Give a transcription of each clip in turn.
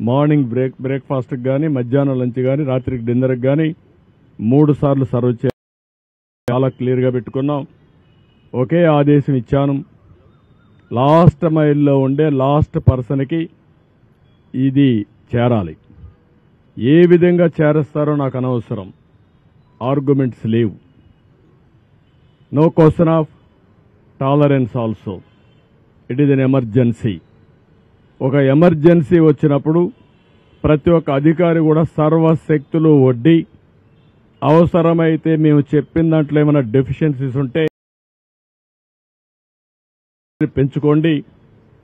Morning బ్రేక్ఫాస్ట్కి కానీ, మధ్యాహ్నం లంచ్ కానీ, రాత్రికి డిన్నర్కి కానీ 3 సార్లు సర్వ్ చేయాలి. చాలా క్లియర్గా పెట్టుకున్నాం. ఒకే ఆదేశం ఇచ్చాను, లాస్ట్ మైల్లో ఉండే లాస్ట్ పర్సన్కి ఇది చేరాలి. ఏ విధంగా చేరేస్తారో నాకు అనవసరం. ఆర్గ్యుమెంట్స్ లేవు. No question of tolerance also. It is an emergency. ఒక ఎమర్జెన్సీ వచ్చినప్పుడు ప్రతి ఒక్క అధికారి కూడా సర్వశక్తులు ఒడ్డి అవసరమైతే మేము చెప్పిన దాంట్లో ఏమైనా డెఫిషియన్సీస్ ఉంటే పెంచుకోండి.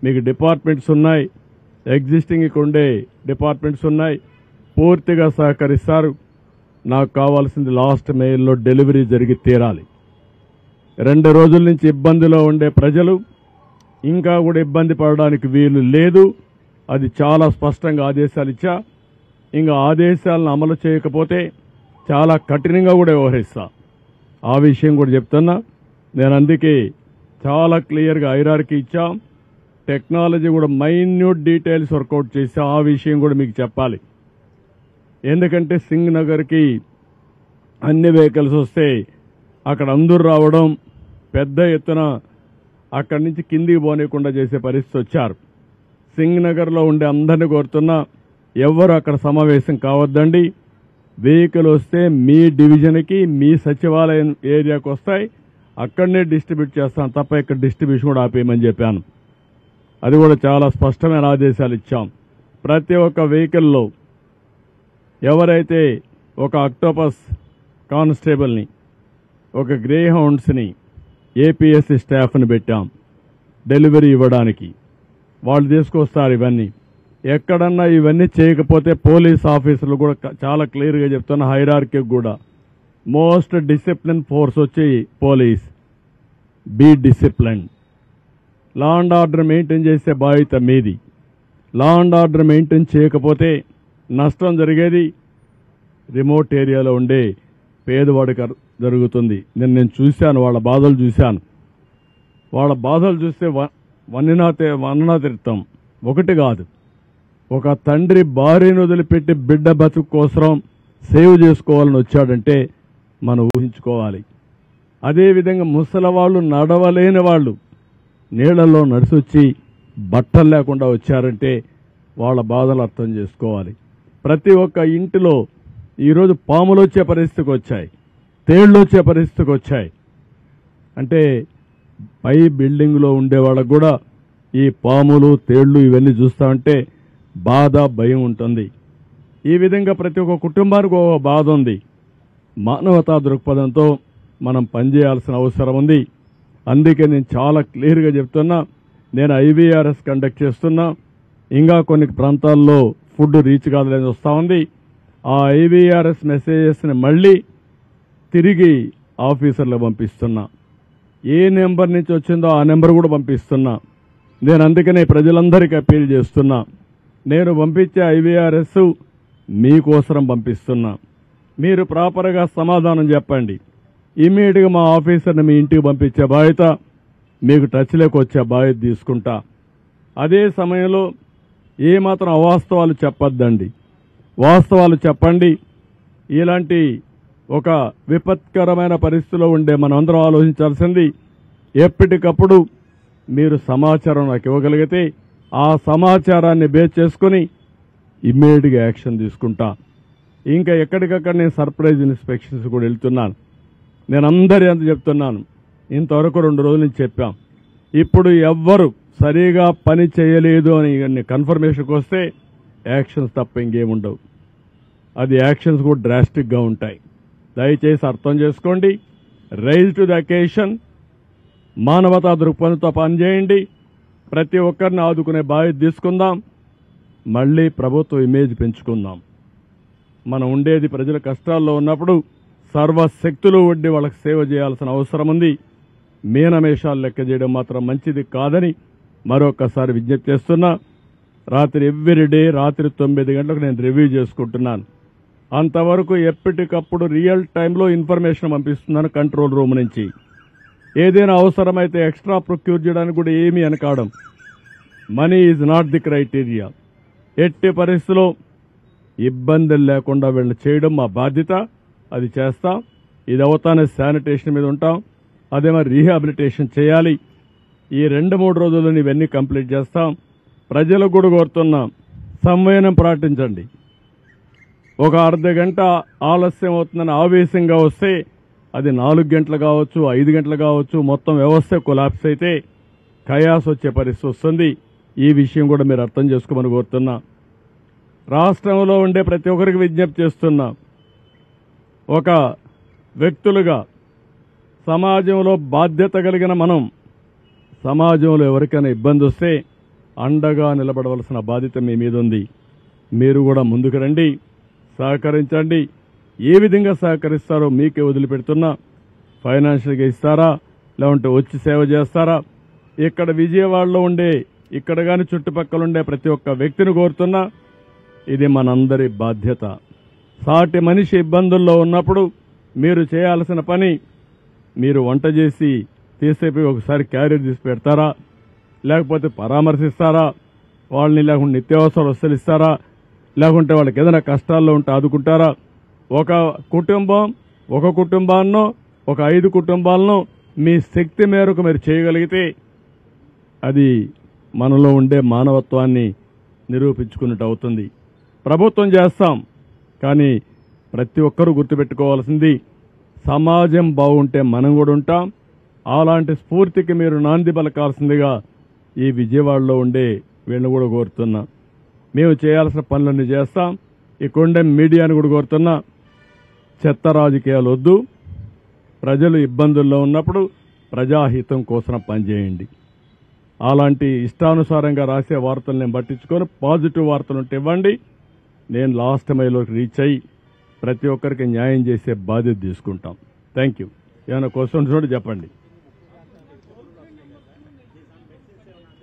మీకు డిపార్ట్మెంట్స్ ఉన్నాయి, ఎగ్జిస్టింగ్ ఉండే డిపార్ట్మెంట్స్ ఉన్నాయి, పూర్తిగా సహకరిస్తారు. నాకు కావాల్సింది లాస్ట్ మెయిల్లో డెలివరీ జరిగి తీరాలి. 2 రోజుల నుంచి ఇబ్బందిలో ఉండే ప్రజలు ఇంకా కూడా ఇబ్బంది పడడానికి వీలు లేదు. అది చాలా స్పష్టంగా ఆదేశాలు ఇచ్చా. ఇంకా ఆదేశాలను అమలు చేయకపోతే చాలా కఠినంగా కూడా వ్యవహరిస్తా. ఆ విషయం కూడా చెప్తున్నా. నేను అందుకే చాలా క్లియర్గా హైరార్కీ ఇచ్చాం. టెక్నాలజీ కూడా మైన్యూట్ డీటెయిల్స్ వర్కౌట్ చేసాం. ఆ విషయం కూడా మీకు చెప్పాలి. ఎందుకంటే సింగ్ నగర్కి అన్ని వెహికల్స్ వస్తే అక్కడ అందరూ రావడం, పెద్ద ఎత్తున అక్కడి నుంచి కిందికి పోనీయకుండా చేసే పరిస్థితి వచ్చారు. సింగ్ నగర్లో ఉండే అందరినీ కోరుతున్నా, ఎవరు అక్కడ సమావేశం కావద్దండి. వెహికల్ వస్తే మీ డివిజన్కి, మీ సచివాలయం ఏరియాకి వస్తాయి, అక్కడనే డిస్ట్రిబ్యూట్ చేస్తాం తప్ప ఇక్కడ డిస్ట్రిబ్యూషన్ కూడా ఆపేయమని చెప్పాను. అది కూడా చాలా స్పష్టమైన ఆదేశాలు ఇచ్చాం. ప్రతి ఒక్క వెహికల్లో ఎవరైతే ఒక అక్టోపస్ కానిస్టేబుల్ని, ఒక గ్రే హౌండ్స్ని, ఏపీఎస్సీ స్టాఫ్ని పెట్టాం డెలివరీ ఇవ్వడానికి. వాళ్ళు తీసుకొస్తారు ఇవన్నీ. ఎక్కడన్నా ఇవన్నీ చేయకపోతే పోలీస్ ఆఫీసర్లు కూడా చాలా క్లియర్గా చెప్తున్న, హైరార్కీ కూడా మోస్ట్ డిసిప్లిన్ ఫోర్స్ వచ్చి police. Be discipline. Law and order maintain చేసే బాధ్యత మీది. లా అండ్ ఆర్డర్ మెయింటైన్ చేయకపోతే నష్టం జరిగేది రిమోట్ ఏరియాలో ఉండే పేదవాడికి జరుగుతుంది. నేను చూశాను, వాళ్ళ బాధలు చూశాను. వాళ్ళ బాధలు చూస్తే వన్ననా తీర్థం ఒకటి కాదు. ఒక తండ్రి భార్యను వదిలిపెట్టి బిడ్డ బతుకు కోసం సేవ్ చేసుకోవాలని వచ్చాడంటే మనం ఊహించుకోవాలి. అదేవిధంగా ముసలి వాళ్ళు, నడవలేని వాళ్ళు నీళ్లలో నడిచొచ్చి బట్టలు లేకుండా వచ్చారంటే వాళ్ళ బాధలు అర్థం చేసుకోవాలి. ప్రతి ఒక్క ఇంటిలో ఈరోజు పాములు వచ్చే పరిస్థితికి వచ్చాయి, తేళ్లు వచ్చే పరిస్థితికి వచ్చాయి. అంటే పై బిల్డింగ్లో ఉండే వాళ్ళకు కూడా ఈ పాములు, తేళ్లు ఇవన్నీ చూస్తామంటే బాధ, భయం ఉంటుంది. ఈ విధంగా ప్రతి ఒక్క కుటుంబానికి ఒక బాధ ఉంది. మానవతా దృక్పథంతో మనం పనిచేయాల్సిన అవసరం ఉంది. అందుకే నేను చాలా క్లియర్గా చెప్తున్నా. నేను ఐవీఆర్ఎస్ కండక్ట్ చేస్తున్నా. ఇంకా కొన్ని ప్రాంతాల్లో ఫుడ్ రీచ్ కాదని వస్తూ ఉంది. ఆ ఐవీఆర్ఎస్ మెసేజెస్ని మళ్ళీ తిరిగి ఆఫీసర్లకు పంపిస్తున్నా. ఏ నెంబర్ నుంచి వచ్చిందో ఆ నెంబర్ కూడా పంపిస్తున్నా. నేను అందుకనే ప్రజలందరికీ అప్పీల్ చేస్తున్నా. నేను పంపించే ఐవీఆర్ఎస్ మీకోసరం పంపిస్తున్నా. మీరు ప్రాపర్గా సమాధానం చెప్పండి. ఇమీడియట్గా మా ఆఫీసర్ని మీ ఇంటికి పంపించే బాధ్యత, మీకు టచ్లోకి వచ్చే బాధ్యత తీసుకుంటా. అదే సమయంలో ఏమాత్రం అవాస్తవాలు చెప్పొద్దండి, వాస్తవాలు చెప్పండి. ఇలాంటి ఒక విపత్కరమైన పరిస్థితిలో ఉండే మనమందరం ఆలోచించాల్సింది, ఎప్పటికప్పుడు మీరు సమాచారం నాకు ఇవ్వగలిగితే ఆ సమాచారాన్ని బేస్ చేసుకుని ఇమ్మీడియట్గా యాక్షన్ తీసుకుంటా. ఇంకా ఎక్కడికక్కడ నేను సర్ప్రైజ్ ఇన్స్పెక్షన్స్ కూడా వెళ్తున్నాను. నేను అందరి అంత చెప్తున్నాను. ఇంతవరకు 2 రోజుల నుంచి చెప్పాం. ఇప్పుడు ఎవ్వరు సరిగా పని చేయలేదు అని కన్ఫర్మేషన్కి వస్తే యాక్షన్స్ తప్ప ఇంకేముండవు. అది యాక్షన్స్ కూడా డ్రాస్టిక్గా ఉంటాయి. దయచేసి అర్థం చేసుకోండి. Rise to the occasion. మానవతా దృక్పథంతో పనిచేయండి. ప్రతి ఒక్కరిని ఆదుకునే బాధ్యత తీసుకుందాం. మళ్ళీ ప్రభుత్వ ఇమేజ్ పెంచుకుందాం. మనం ఉండేది ప్రజల కష్టాల్లో ఉన్నప్పుడు సర్వశక్తులు ఒడ్డి వాళ్ళకి సేవ చేయాల్సిన అవసరం ఉంది. మీనమేషాలు లెక్క చేయడం మాత్రం మంచిది కాదని మరొకసారి విజ్ఞప్తి చేస్తున్నా. రాత్రి ఎవ్రీడే రాత్రి 9 గంటలకు నేను రివ్యూ చేసుకుంటున్నాను. అంతవరకు ఎప్పటికప్పుడు రియల్ టైంలో ఇన్ఫర్మేషన్ పంపిస్తున్నాను కంట్రోల్ రూమ్ నుంచి. ఏదైనా అవసరమైతే ఎక్స్ట్రా ప్రొక్యూర్ చేయడానికి కూడా ఏమీ అనకాడం. Money is not the criteria. ఎట్టి పరిస్థితుల్లో ఇబ్బందులు లేకుండా వీళ్ళు చేయడం మా బాధ్యత. అది చేస్తాం. ఇది అవుతానే శానిటేషన్ మీద ఉంటాం. అదే మరి రీహాబిలిటేషన్ చేయాలి. ఈ 2-3 రోజుల్లో ఇవన్నీ కంప్లీట్ చేస్తాం. ప్రజలకు కూడా కోరుతున్నాం, సంయమనం పాటించండి. ఒక అర్ధ గంట ఆలస్యం అవుతుందని ఆవేశంగా వస్తే అది 4 గంటలు కావచ్చు, 5 గంటలు కావచ్చు, మొత్తం వ్యవస్థ కొలాప్స్ అయితే కయాస్ వచ్చే పరిస్థితి వస్తుంది. ఈ విషయం కూడా మీరు అర్థం చేసుకోమని కోరుతున్నా. రాష్ట్రంలో ఉండే ప్రతి ఒక్కరికి విజ్ఞప్తి చేస్తున్నా, ఒక వ్యక్తులుగా సమాజంలో బాధ్యత కలిగిన మనం సమాజంలో ఎవరికైనా ఇబ్బంది వస్తే అండగా నిలబడవలసిన బాధ్యత మీ మీద ఉంది. మీరు కూడా ముందుకు రండి, సహకరించండి. ఏ విధంగా సహకరిస్తారో మీకే వదిలిపెడుతున్నా. ఫైనాన్షియల్గా ఇస్తారా, లేకుంటే వచ్చి సేవ చేస్తారా? ఇక్కడ విజయవాడలో ఉండే, ఇక్కడ కానీ చుట్టుపక్కల ఉండే ప్రతి ఒక్క వ్యక్తిని కోరుతున్నా, ఇది మనందరి బాధ్యత. సాటి మనిషి ఇబ్బందుల్లో ఉన్నప్పుడు మీరు చేయాల్సిన పని, మీరు వంట చేసి తీసేపోయి ఒకసారి క్యారియర్ తీసి పెడతారా, లేకపోతే పరామర్శిస్తారా, వాళ్ళని లేకుంటే నిత్యావసర వస్తువులు ఇస్తారా, లేకుంటే వాళ్ళకి ఏదైనా కష్టాల్లో ఉంటే ఆదుకుంటారా? ఒక కుటుంబాన్నో ఒక 5 కుటుంబాలను మీ శక్తి మేరకు మీరు చేయగలిగితే అది మనలో ఉండే మానవత్వాన్ని నిరూపించుకున్నట్టు అవుతుంది. ప్రభుత్వం చేస్తాం, కానీ ప్రతి ఒక్కరూ గుర్తుపెట్టుకోవాల్సింది, సమాజం బాగుంటే మనం కూడా ఉంటాం. అలాంటి స్ఫూర్తికి మీరు నాంది పలకాల్సిందిగా ఈ విజయవాడలో ఉండే వీళ్ళని కూడా కోరుతున్నా. మేము చేయాల్సిన పనులన్నీ చేస్తాం. ఇక్కడుండే మీడియాను కూడా కోరుతున్నా, చెత్త రాజకీయాలు వద్దు. ప్రజలు ఇబ్బందుల్లో ఉన్నప్పుడు ప్రజాహితం కోసం పనిచేయండి. అలాంటి ఇష్టానుసారంగా రాసే వార్తలు నేను పట్టించుకొని పాజిటివ్ వార్తలు ఉంటే ఇవ్వండి. నేను లాస్ట్ మైల్లోకి రీచ్ అయ్యి ప్రతి ఒక్కరికి న్యాయం చేసే బాధ్యత తీసుకుంటాం. Thank you. ఏమైనా క్వశ్చన్స్ కూడా చెప్పండి.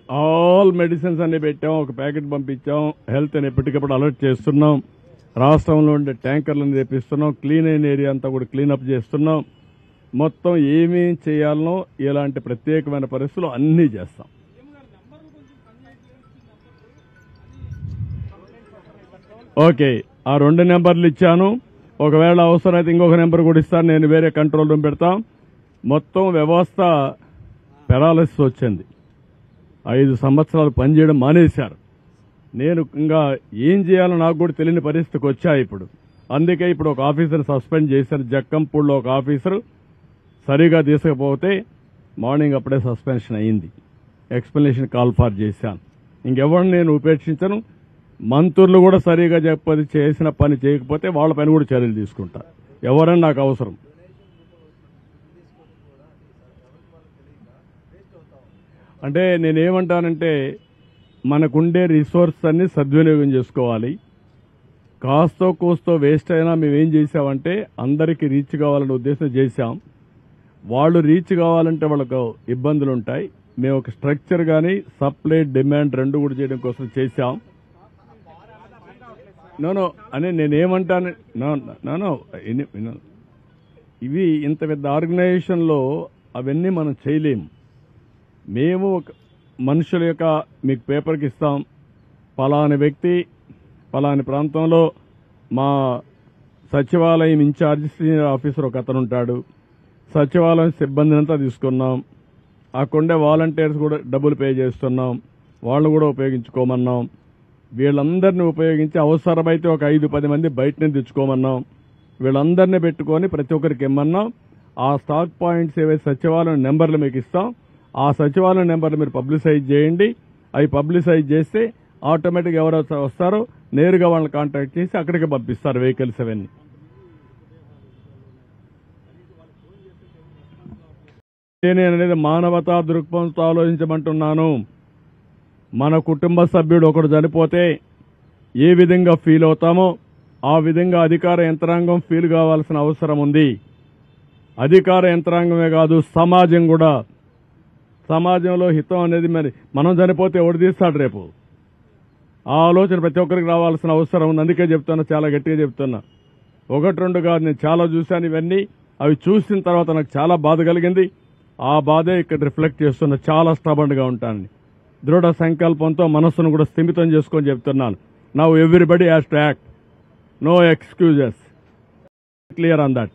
ఆల్ మెడిసిన్స్ అన్ని పెట్టాం, ఒక ప్యాకెట్ పంపించాం. హెల్త్ అని ఎప్పటికప్పుడు అలర్ట్ చేస్తున్నాం. రాష్ట్రంలో ఉండే ట్యాంకర్లను తెప్పిస్తున్నాం. క్లీన్ అయిన ఏరియా అంతా కూడా క్లీనప్ చేస్తున్నాం. మొత్తం ఏమేం చేయాలనో ఇలాంటి ప్రత్యేకమైన పరిస్థితులు అన్నీ చేస్తాం. ఓకే, ఆ 2 నెంబర్లు ఇచ్చాను. ఒకవేళ అవసరమైతే ఇంకొక నెంబర్ కూడా ఇస్తాను. నేను వేరే కంట్రోల్ రూమ్ పెడతాం. మొత్తం వ్యవస్థ పెరాలసిస్ వచ్చింది. 5 సంవత్సరాలు పనిచేయడం మానేశారు. నేను ఇంకా ఏం చేయాలో నాకు కూడా తెలియని పరిస్థితికి వచ్చా ఇప్పుడు. అందుకే ఇప్పుడు ఒక ఆఫీసర్ సస్పెండ్ చేశారు. జక్కంపూడిలో ఒక ఆఫీసరు సరిగా తీసుకపోతే మార్నింగ్ అప్పుడే సస్పెన్షన్ అయింది. ఎక్స్ప్లెనేషన్ కాల్ ఫార్ చేశాను. ఇంకెవరిని నేను ఉపేక్షించను. మంత్రులు కూడా సరిగా చెప్పది చేసిన పని చేయకపోతే వాళ్ళ పైన కూడా చర్యలు తీసుకుంటా. ఎవరని నాకు అవసరం. అంటే నేనేమంటానంటే, మనకుండే రిసోర్స్ అన్ని సద్వినియోగం చేసుకోవాలి. కాస్తో కూస్తో వేస్ట్ అయినా మేమేం చేశామంటే అందరికీ రీచ్ కావాలనే ఉద్దేశం చేశాం. వాళ్ళు రీచ్ కావాలంటే వాళ్ళకు ఇబ్బందులు ఉంటాయి. మేము ఒక స్ట్రక్చర్ కానీ సప్లై డిమాండ్ 2 కూడా చేయడం కోసం చేశాం. నో అని నేనేమంటాను, ఇవి ఇంత పెద్ద ఆర్గనైజేషన్లో అవన్నీ మనం చేయలేము. మేము ఒక మనుషుల యొక్క మీకు పేపర్కి ఇస్తాం, పలాని వ్యక్తి పలాని ప్రాంతంలో మా సచివాలయం ఇన్ఛార్జ్ సీనియర్ ఆఫీసర్ ఒక అతను ఉంటాడు. సచివాలయం సిబ్బందిని అంతా తీసుకున్నాం. ఆ కొండే వాలంటీర్స్ కూడా డబ్బులు పే చేస్తున్నాం. వాళ్ళు కూడా ఉపయోగించుకోమన్నాం. వీళ్ళందరినీ ఉపయోగించి అవసరమైతే ఒక 5-10 మంది బయట నుంచి తెచ్చుకోమన్నాం. వీళ్ళందరినీ పెట్టుకొని ప్రతి ఒక్కరికి ఇమ్మన్నాం. ఆ స్టాక్ పాయింట్స్ ఏవైతే సచివాలయం నెంబర్లు మీకు ఇస్తాం, ఆ సచివాలయం నెంబర్లు మీరు పబ్లిసైజ్ చేయండి. అవి పబ్లిసైజ్ చేస్తే ఆటోమేటిక్గా ఎవరైతే వస్తారో నేరుగా వాళ్ళని కాంటాక్ట్ చేసి అక్కడికి పంపిస్తారు వెహికల్స్ అవన్నీ. నేను అనేది మానవతా దృక్పథంతో ఆలోచించమంటున్నాను. మన కుటుంబ సభ్యుడు ఒకడు చనిపోతే ఏ విధంగా ఫీల్ అవుతామో ఆ విధంగా అధికార యంత్రాంగం ఫీల్ కావాల్సిన అవసరం ఉంది. అధికార యంత్రాంగమే కాదు, సమాజం కూడా. సమాజంలో హితం అనేది మరి మనం చనిపోతే ఎవడు తీస్తాడు రేపు? ఆ ఆలోచన ప్రతి ఒక్కరికి రావాల్సిన అవసరం ఉంది. అందుకే చెప్తున్నా, చాలా గట్టిగా చెప్తున్నా. 1-2 కాదు, నేను చాలా చూశాను ఇవన్నీ. అవి చూసిన తర్వాత నాకు చాలా బాధ కలిగింది. ఆ బాధే ఇక్కడ రిఫ్లెక్ట్ చేస్తున్నా. చాలా స్టబర్న్గా ఉంటానని దృఢ సంకల్పంతో మనస్సును కూడా స్థిమితం చేసుకొని చెప్తున్నాను. Now everybody has to act. No excuses. Clear on that.